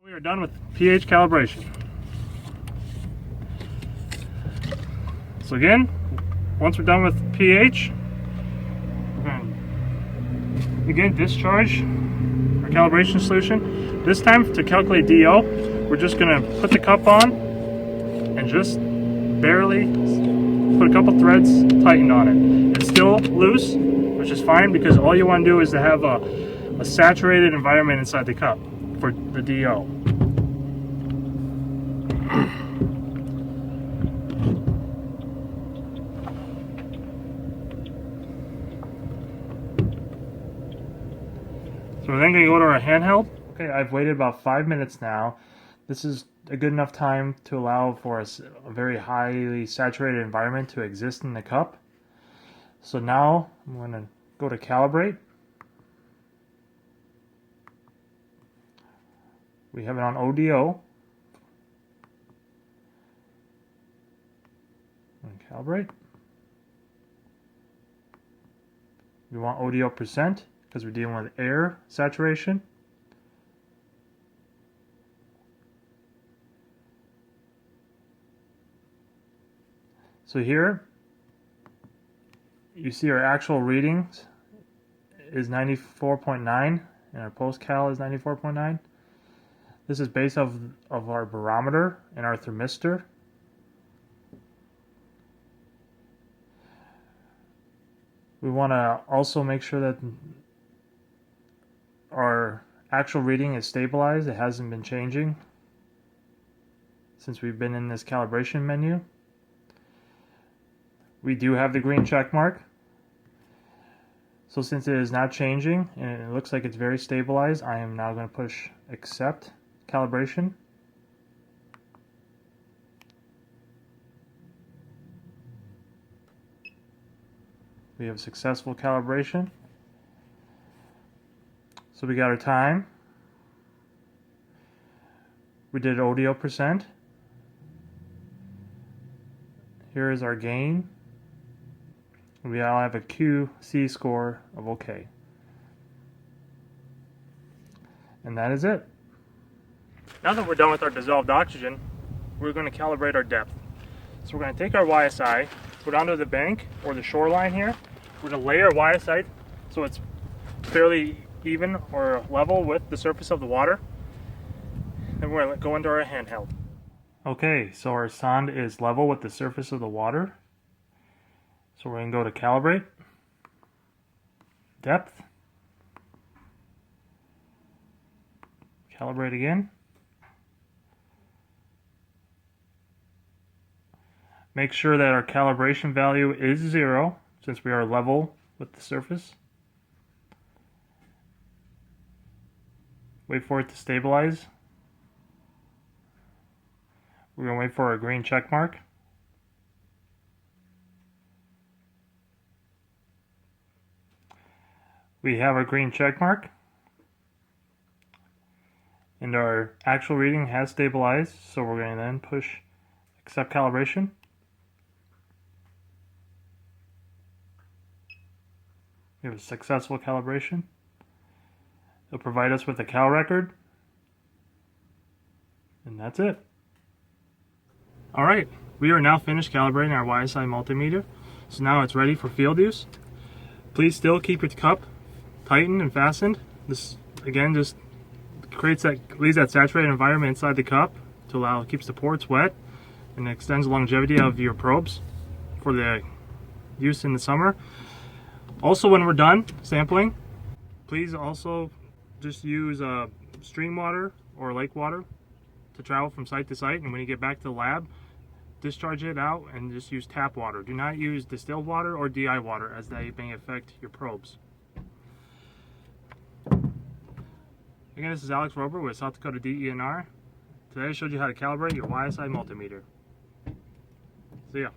We are done with pH calibration. So again, once we're done with pH, we're going to again discharge our calibration solution. This time to calculate DO, we're just going to put the cup on and just barely put a couple threads tightened on it. It's still loose, which is fine because all you want to do is to have a saturated environment inside the cup for the DO. So we're then going to go to our handheld. Okay, I've waited about 5 minutes now. This is a good enough time to allow for a very highly saturated environment to exist in the cup. So now I'm going to go to calibrate. We have it on ODO. And calibrate. We want ODO percent because we're dealing with air saturation. So here you see our actual readings is 94.9 and our post cal is 94.9. This is based off of our barometer and our thermistor. We want to also make sure that our actual reading is stabilized. It hasn't been changing since we've been in this calibration menu. We do have the green check mark. So since it is not changing and it looks like it's very stabilized, I am now going to push accept calibration. We have successful calibration. So we got our time. We did ODO percent. Here is our gain. We all have a QC score of OK. And that is it. Now that we're done with our dissolved oxygen, we're going to calibrate our depth. So we're going to take our YSI, put it onto the bank or the shoreline here. We're going to lay our YSI so it's fairly even or level with the surface of the water. Then we're going to go into our handheld. Okay, so our sonde is level with the surface of the water. So we're going to go to calibrate, depth, calibrate again. Make sure that our calibration value is 0 since we are level with the surface. Wait for it to stabilize. We're going to wait for our green check mark. We have our green check mark. And our actual reading has stabilized, so we're going to then push accept calibration. We have a successful calibration. It'll provide us with a cal record. And that's it. Alright, we are now finished calibrating our YSI multimeter. So now it's ready for field use. Please still keep your cup tightened and fastened. This again just leaves that saturated environment inside the cup to keeps the ports wet and extends the longevity of your probes for the use in the summer. Also, when we're done sampling, please also just use stream water or lake water to travel from site to site, and when you get back to the lab, discharge it out and just use tap water. Do not use distilled water or DI water, as they may affect your probes. Again, this is Alex Rober with South Dakota DENR. Today I showed you how to calibrate your YSI multimeter. See ya.